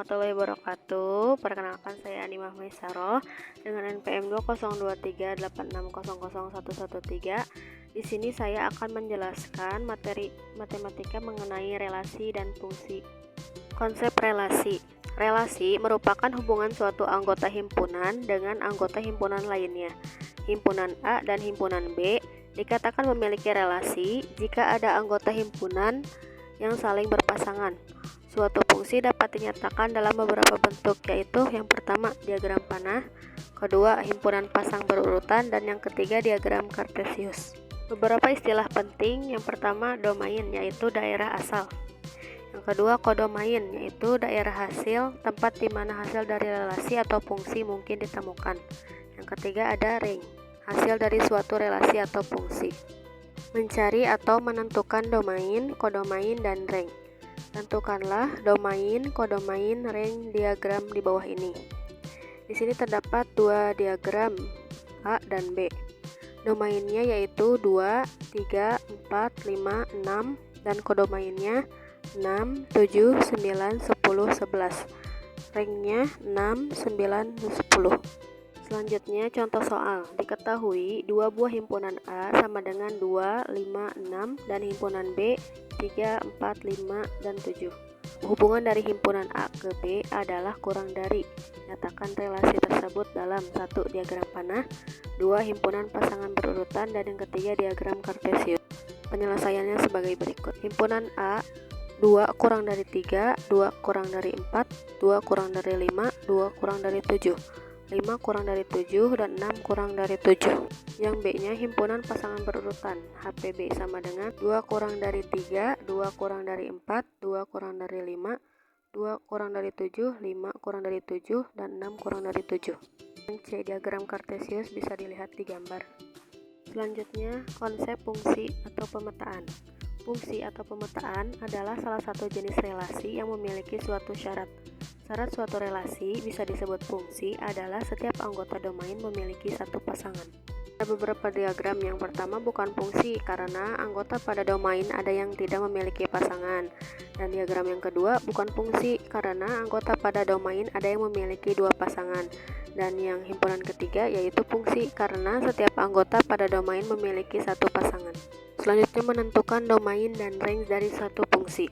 warahmatullahi wabarakatuh. Perkenalkan, saya Ani Mahmaisaroh dengan NPM 202386000113. Di sini saya akan menjelaskan materi matematika mengenai relasi dan fungsi. Konsep relasi. Relasi merupakan hubungan suatu anggota himpunan dengan anggota himpunan lainnya. Himpunan A dan himpunan B dikatakan memiliki relasi jika ada anggota himpunan yang saling berpasangan. Suatu fungsi dapat dinyatakan dalam beberapa bentuk, yaitu yang pertama diagram panah, kedua himpunan pasang berurutan, dan yang ketiga diagram kartesius. Beberapa istilah penting, yang pertama domain, yaitu daerah asal. Yang kedua kodomain, yaitu daerah hasil, tempat di mana hasil dari relasi atau fungsi mungkin ditemukan. Yang ketiga ada ring, hasil dari suatu relasi atau fungsi. Mencari atau menentukan domain, kodomain, dan ring. Tentukanlah domain, kodomain, ring diagram di bawah ini. Di sini terdapat dua diagram A dan B. Domainnya yaitu 2, 3, 4, 5, 6 dan kodomainnya 6, 7, 9, 10, 11. Ringnya 6, 9, 10. Selanjutnya contoh soal. Diketahui dua buah himpunan A sama dengan 2, 5, 6 dan himpunan B 3, 4, 5, dan 7. Hubungan dari himpunan A ke B adalah kurang dari. Nyatakan relasi tersebut dalam 1. Diagram panah, 2. Himpunan pasangan berurutan, dan yang ketiga diagram kartesius. Penyelesaiannya sebagai berikut. Himpunan A 2 kurang dari 3, 2 kurang dari 4, 2 kurang dari 5, 2 kurang dari 7. 5 kurang dari 7 dan 6 kurang dari 7. Yang B-nya himpunan pasangan berurutan. HPB sama dengan 2 kurang dari 3, 2 kurang dari 4, 2 kurang dari 5, 2 kurang dari 7, 5 kurang dari 7, dan 6 kurang dari 7. Yang C, diagram kartesius bisa dilihat di gambar. Selanjutnya, konsep fungsi atau pemetaan. Fungsi atau pemetaan adalah salah satu jenis relasi yang memiliki suatu syarat. Syarat suatu relasi bisa disebut fungsi adalah setiap anggota domain memiliki satu pasangan. Ada beberapa diagram. Yang pertama bukan fungsi karena anggota pada domain ada yang tidak memiliki pasangan. Dan diagram yang kedua bukan fungsi karena anggota pada domain ada yang memiliki dua pasangan. Dan yang himpunan ketiga yaitu fungsi karena setiap anggota pada domain memiliki satu pasangan. Selanjutnya menentukan domain dan range dari satu fungsi.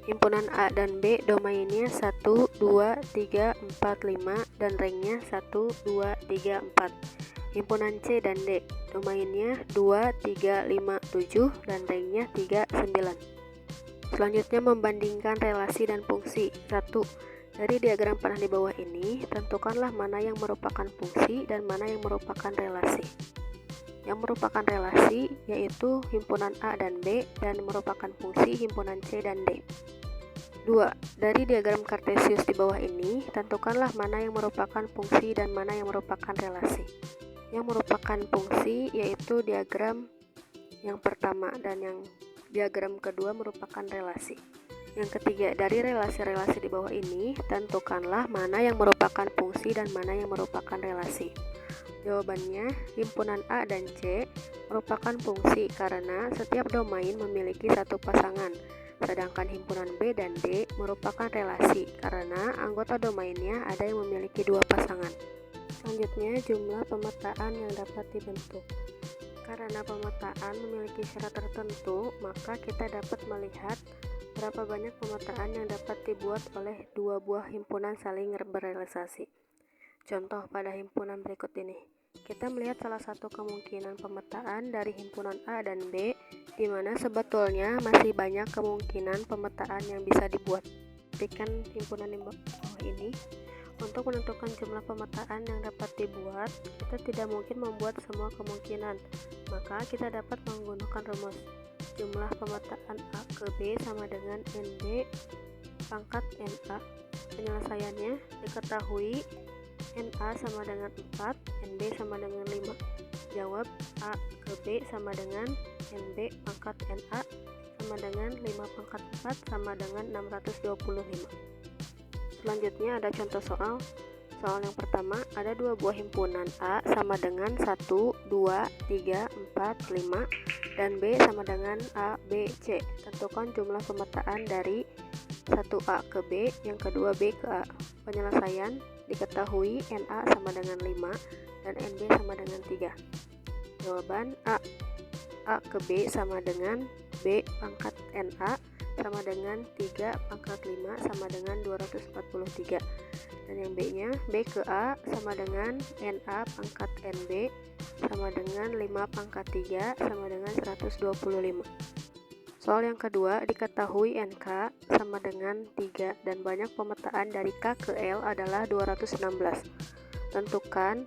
Himpunan A dan B domainnya 1, 2, 3, 4, 5 dan ringnya 1, 2, 3, 4. Himpunan C dan D domainnya 2, 3, 5, 7 dan ringnya 3, 9. Selanjutnya membandingkan relasi dan fungsi. 1. Dari diagram panah di bawah ini, tentukanlah mana yang merupakan fungsi dan mana yang merupakan relasi. Yang merupakan relasi yaitu himpunan A dan B dan merupakan fungsi himpunan C dan D. 2. Dari diagram kartesius di bawah ini, tentukanlah mana yang merupakan fungsi dan mana yang merupakan relasi. Yang merupakan fungsi yaitu diagram yang pertama dan yang diagram kedua merupakan relasi. Yang ketiga, dari relasi-relasi di bawah ini, tentukanlah mana yang merupakan fungsi dan mana yang merupakan relasi. Jawabannya, himpunan A dan C merupakan fungsi karena setiap domain memiliki satu pasangan. Sedangkan himpunan B dan D merupakan relasi karena anggota domainnya ada yang memiliki dua pasangan. Selanjutnya, jumlah pemetaan yang dapat dibentuk. Karena pemetaan memiliki syarat tertentu, maka kita dapat melihat berapa banyak pemetaan yang dapat dibuat oleh dua buah himpunan saling berrealisasi. Contoh pada himpunan berikut ini. Kita melihat salah satu kemungkinan pemetaan dari himpunan A dan B, di mana sebetulnya masih banyak kemungkinan pemetaan yang bisa dibuat. Berikan himpunan di bawah ini. Untuk menentukan jumlah pemetaan yang dapat dibuat, kita tidak mungkin membuat semua kemungkinan, maka kita dapat menggunakan rumus. Jumlah pemetaan A ke B sama dengan NB pangkat NA. Penyelesaiannya diketahui NA sama dengan 4, NB sama dengan 5. Jawab A ke B sama dengan NB pangkat NA sama dengan 5 pangkat 4 sama dengan 625. Selanjutnya ada contoh soal. Soal yang pertama, ada dua buah himpunan A sama dengan 1, 2, 3, 4, 5 dan B sama dengan A, B, C. Tentukan jumlah pemetaan dari satu A ke B, yang kedua B ke A. Penyelesaian diketahui NA sama dengan 5 dan NB sama dengan 3. Jawaban A ke B sama dengan B pangkat NA sama dengan 3 pangkat 5 sama dengan 243. Dan yang B-nya B ke A sama dengan NA pangkat NB sama dengan 5 pangkat 3 sama dengan 125. Soal yang kedua, diketahui NK sama dengan 3 dan banyak pemetaan dari K ke L adalah 216. Tentukan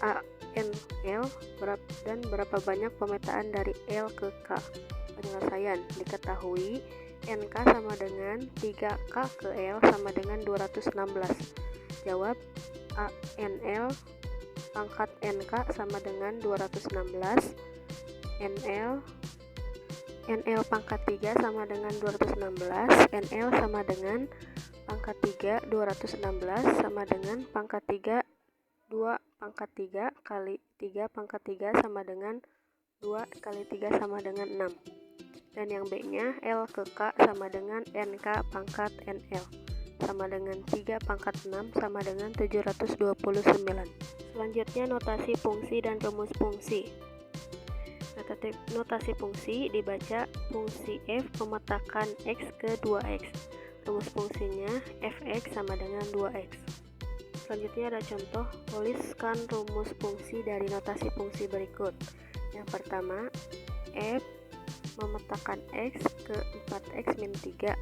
ANL dan berapa banyak pemetaan dari L ke K. Penyelesaian diketahui NK sama dengan 3K ke L sama dengan 216. Jawab ANL pangkat NK sama dengan 216. NL pangkat 3 sama dengan 216. NL sama dengan pangkat 3 216 sama dengan pangkat 3 2 pangkat 3 kali 3 pangkat 3 sama dengan 2 kali 3 sama dengan 6. Dan yang B-nya L ke K sama dengan NK pangkat NL sama dengan 3 pangkat 6 sama dengan 729. Selanjutnya notasi fungsi dan rumus fungsi. Notasi fungsi dibaca fungsi f memetakan x ke 2x. Rumus fungsinya fx sama dengan 2x. Selanjutnya ada contoh, tuliskan rumus fungsi dari notasi fungsi berikut. Yang pertama, f memetakan x ke 4x min 3.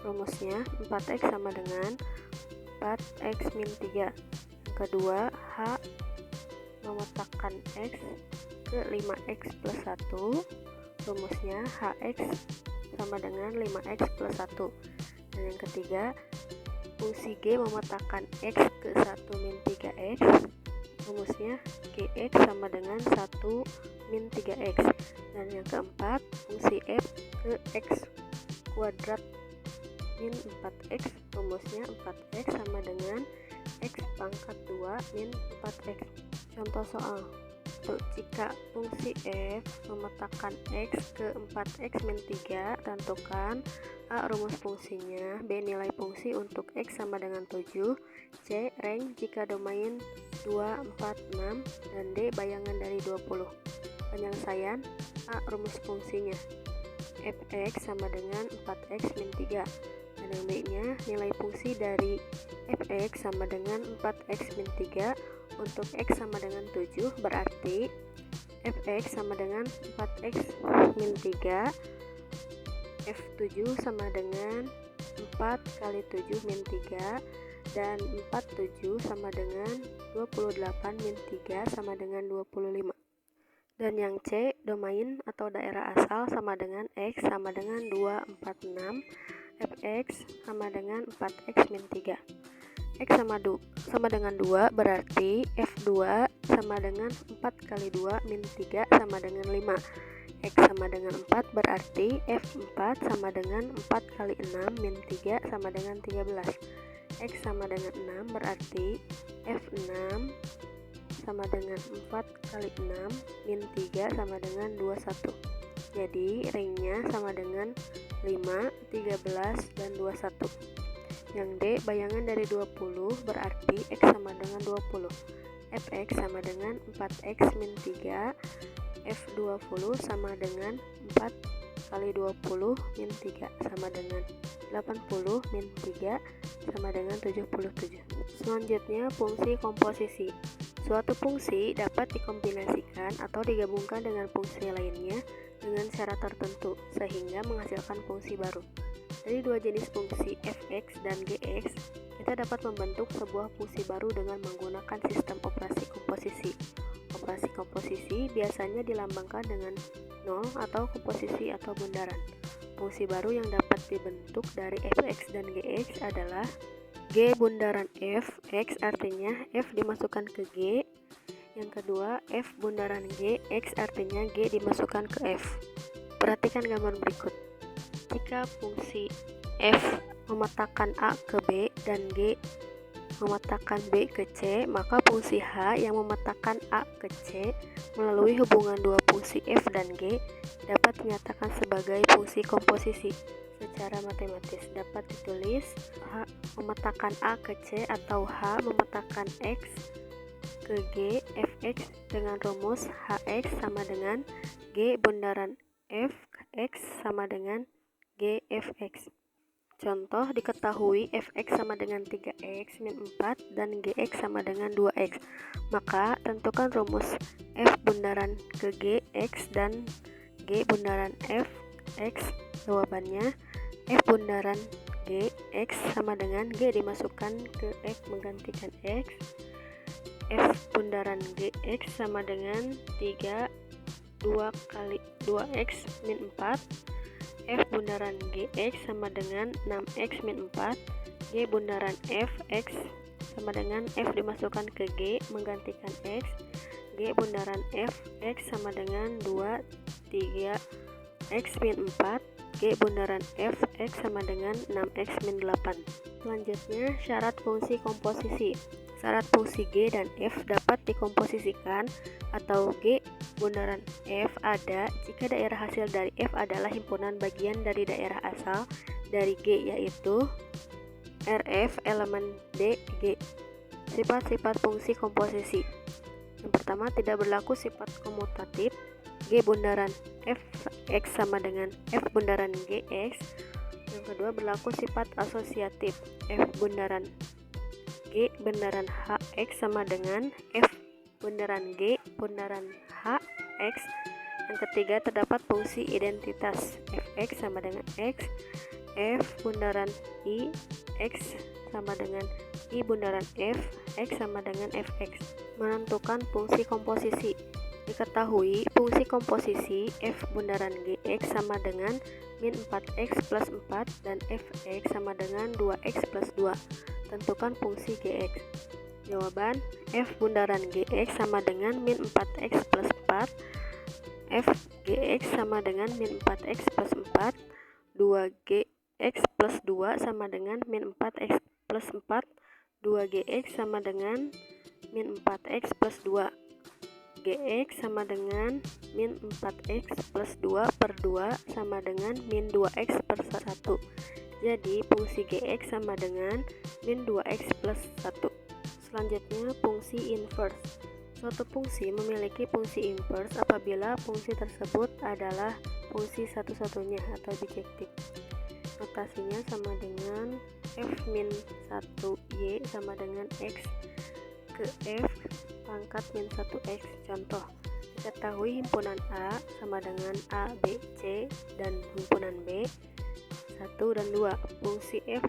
Rumusnya 4x sama dengan 4x min 3. Yang kedua, h memetakan x ke 5x plus 1. Rumusnya hx sama dengan 5x plus 1. Dan yang ketiga, fungsi g memetakan x ke 1 min 3x. Rumusnya gx sama dengan 1 min 3x. Dan yang keempat, fungsi f ke x kuadrat min 4x. Rumusnya 4x sama dengan x pangkat 2 min 4x. Contoh soal, jika fungsi f memetakan x ke 4x min 3, tentukan a rumus fungsinya, b nilai fungsi untuk x sama dengan 7, c range jika domain 2, 4, 6, dan d bayangan dari 20. Penyelesaian a rumus fungsinya fx sama dengan 4x min 3, dan yang b-nya nilai fungsi dari fx sama dengan 4x min 3 untuk x sama dengan 7, berarti fx sama dengan 4x min 3, f7 sama dengan 4 kali 7 min 3, dan 47 sama dengan 28 min 3 sama dengan 25. Dan yang C, domain atau daerah asal sama dengan x sama dengan 2, 4, 6, fx sama dengan 4x min 3. X sama dengan 2, berarti f2 sama dengan 4 kali 2 min 3 sama dengan 5. X sama dengan 4, berarti f4 sama dengan 4 kali 6 min 3 sama dengan 13. X sama dengan 6, berarti f6 sama dengan 4 kali 6 min 3 sama dengan 21. Jadi ringnya sama dengan 5, 13, dan 21. Yang D bayangan dari 20, berarti X sama dengan 20. Fx sama dengan 4x min 3, F20 sama dengan 4 kali 20 min 3 sama dengan 80 min 3 sama dengan 77. Selanjutnya fungsi komposisi. Suatu fungsi dapat dikombinasikan atau digabungkan dengan fungsi lainnya dengan syarat tertentu sehingga menghasilkan fungsi baru. Dari dua jenis fungsi fx dan gx, kita dapat membentuk sebuah fungsi baru dengan menggunakan sistem operasi komposisi. Operasi komposisi biasanya dilambangkan dengan 0 atau komposisi atau bundaran. Fungsi baru yang dapat dibentuk dari fx dan gx adalah g bundaran f, x artinya f dimasukkan ke g. Yang kedua, f bundaran g, x artinya g dimasukkan ke f. Perhatikan gambar berikut. Jika fungsi f memetakan a ke b dan g memetakan b ke c, maka fungsi h yang memetakan a ke c melalui hubungan dua fungsi f dan g dapat dinyatakan sebagai fungsi komposisi. secara matematis. Dapat ditulis H memetakan A ke C atau H memetakan X ke G fx dengan rumus Hx sama dengan G bundaran fx sama dengan G fx. Contoh, diketahui fx sama dengan 3x min 4 dan gx sama dengan 2x. Maka tentukan rumus f bundaran ke gx dan g bundaran fx. Jawabannya f bundaran gx sama dengan g dimasukkan ke f menggantikan x. F bundaran gx sama dengan 2 kali 2x min 4. F bundaran gx sama dengan 6x min 4. G bundaran fx sama dengan f dimasukkan ke g menggantikan x. G bundaran fx sama dengan 3x min 4. G bundaran fx sama dengan 6x min 8. Selanjutnya, syarat fungsi komposisi. Syarat fungsi G dan F dapat dikomposisikan atau G bundaran F ada jika daerah hasil dari F adalah himpunan bagian dari daerah asal dari G, yaitu RF elemen D, G. Sifat-sifat fungsi komposisi. Yang pertama, tidak berlaku sifat komutatif. G bundaran Fx sama dengan F bundaran Gx. Yang kedua, berlaku sifat asosiatif. F bundaran G bundaran Hx sama dengan F bundaran G bundaran Hx. Yang ketiga, terdapat fungsi identitas. Fx sama dengan X. F bundaran I X sama dengan I bundaran F. X sama dengan Fx. Menentukan fungsi komposisi. Diketahui fungsi komposisi F bundaran Gx sama dengan min 4x plus 4 dan Fx sama dengan 2x plus 2. Tentukan fungsi Gx. Jawaban F bundaran Gx sama dengan min 4x plus 4. F Gx sama dengan min 4x plus 4. 2Gx plus 2 sama dengan min 4x plus 4. 2Gx sama dengan min 4x plus 2. Gx sama dengan min 4x plus 2 per 2 sama dengan min 2x per 1. Jadi fungsi Gx sama dengan min 2x plus 1. Selanjutnya, fungsi inverse. Suatu fungsi memiliki fungsi inverse apabila fungsi tersebut adalah fungsi satu-satunya atau bijektif. Notasinya sama dengan f min 1y sama dengan x ke f pangkat min 1x. Contoh, diketahui himpunan A sama dengan A, B, C dan himpunan B 1 dan 2. Fungsi f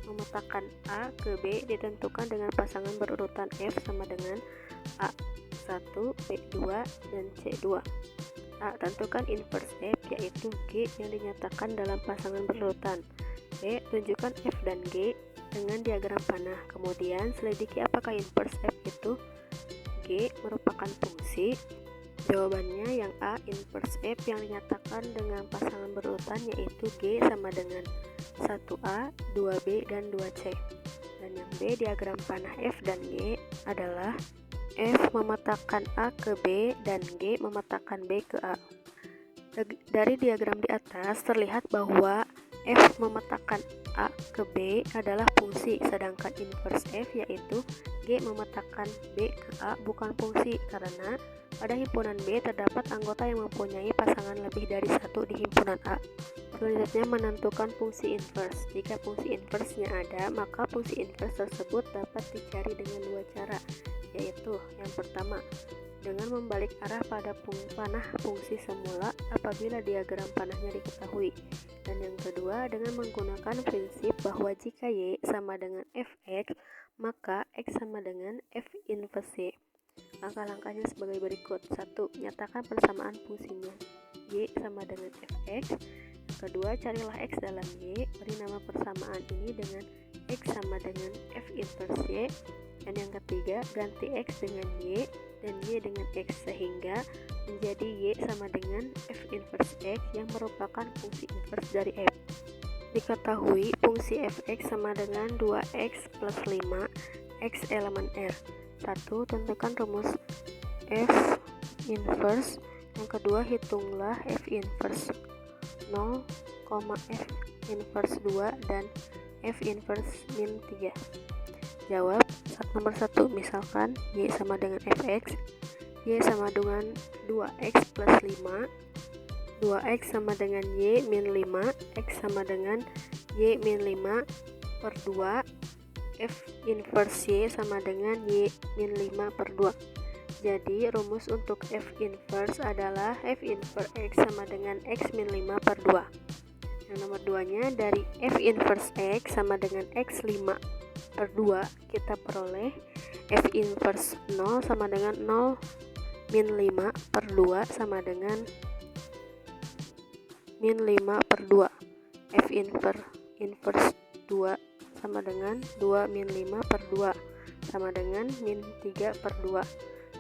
memetakan A ke B ditentukan dengan pasangan berurutan f sama dengan A1, B2 dan C2. A. Tentukan inverse f yaitu G yang dinyatakan dalam pasangan berurutan. B. Tunjukkan f dan G dengan diagram panah. Kemudian selidiki apakah inverse f itu G merupakan fungsi. Jawabannya yang A, inverse f yang dinyatakan dengan pasangan berurutan yaitu G sama dengan 1A, 2B, dan 2C. Dan yang B, diagram panah f dan G adalah F memetakan A ke B dan G memetakan B ke A. Dari diagram di atas terlihat bahwa F memetakan A ke B adalah fungsi, sedangkan inverse F yaitu G memetakan B ke A bukan fungsi, karena pada himpunan B terdapat anggota yang mempunyai pasangan lebih dari satu di himpunan A. Selanjutnya, menentukan fungsi inverse. Jika fungsi inverse-nya ada, maka fungsi inverse tersebut dapat dicari dengan dua cara, yaitu yang pertama, dengan membalik arah pada panah fungsi semula apabila diagram panahnya diketahui. Dan yang kedua, dengan menggunakan prinsip bahwa jika Y sama dengan Fx, maka X sama dengan F inverse Y. Langkah-langkahnya sebagai berikut. 1. Nyatakan persamaan fungsinya. Y sama dengan Fx. Yang kedua, carilah X dalam Y. Beri nama persamaan ini dengan X sama dengan F inverse Y. Dan yang ketiga, ganti X dengan Y dan Y dengan X sehingga menjadi Y sama dengan F inverse X yang merupakan fungsi inverse dari F. Diketahui fungsi Fx sama dengan 2x plus 5 X elemen R. 1. Tentukan rumus F inverse. Yang kedua, hitunglah F inverse 0, F inverse 2 dan F inverse min 3. Jawab nomor 1, misalkan Y sama dengan Fx, Y sama dengan 2x plus 5, 2x sama dengan Y min 5, X sama dengan Y min 5 per 2, F inverse Y sama dengan Y min 5 per 2. Jadi rumus untuk F inverse adalah F inverse X sama dengan X min 5 per 2. Yang nomor 2 nya, dari F inverse X sama dengan X 5 per 2 kita peroleh F inverse 0 sama dengan 0 min 5 per 2 sama dengan min 5 per 2. F inverse 2 sama dengan 2 min 5 per 2 sama dengan min 3 per 2.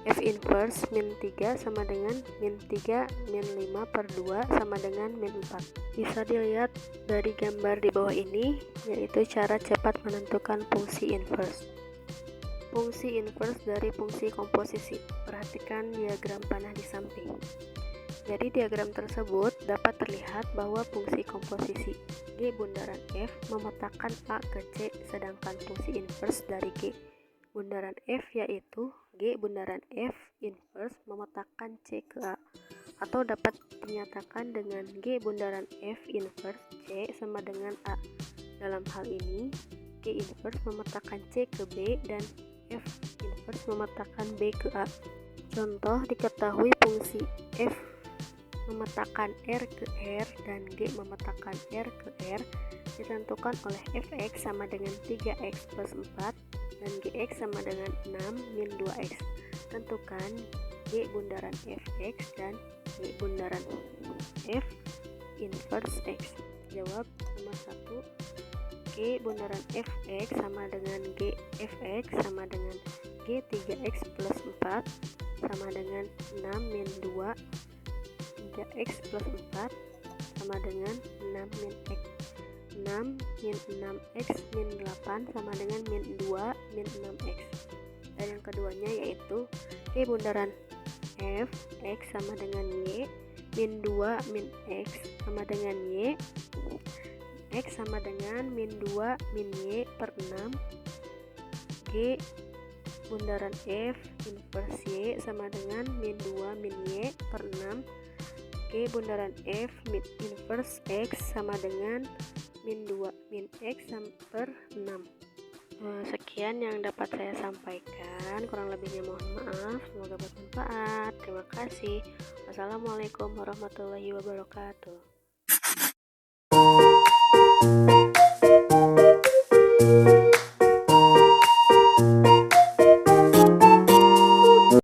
F inverse min 3 sama dengan min 3 min 5 per 2 sama dengan min 4. Bisa dilihat dari gambar di bawah ini, yaitu cara cepat menentukan fungsi inverse. Fungsi inverse dari fungsi komposisi. Perhatikan diagram panah di samping. Dari diagram tersebut dapat terlihat bahwa fungsi komposisi G bundaran F memetakan A ke C, sedangkan fungsi inverse dari G bundaran F yaitu G bundaran F inverse memetakan C ke A, atau dapat dinyatakan dengan G bundaran F inverse C sama dengan A. Dalam hal ini, G inverse memetakan C ke B dan F inverse memetakan B ke A. Contoh, diketahui fungsi F memetakan R ke R dan G memetakan R ke R ditentukan oleh Fx sama dengan 3x plus 4 dan Gx sama dengan 6 min 2x. Tentukan G bundaran Fx dan G bundaran F inverse x. Jawab nomor 1, G bundaran Fx sama dengan G Fx sama dengan G 3x plus 4 sama dengan 6 min 2, 3x plus 4 sama dengan 6 min x. 6 min 6x min 8 sama dengan min 2 min 6x. Dan yang keduanya yaitu G bundaran F x sama dengan Y min 2 min x sama dengan Y, x sama dengan min 2 min Y per 6. G bundaran F inverse Y sama dengan min 2 min Y per 6. G bundaran F min inverse X sama dengan min 2 min X per 6. Sekian yang dapat saya sampaikan, kurang lebihnya mohon maaf, semoga bermanfaat. Terima kasih. Wassalamualaikum warahmatullahi wabarakatuh.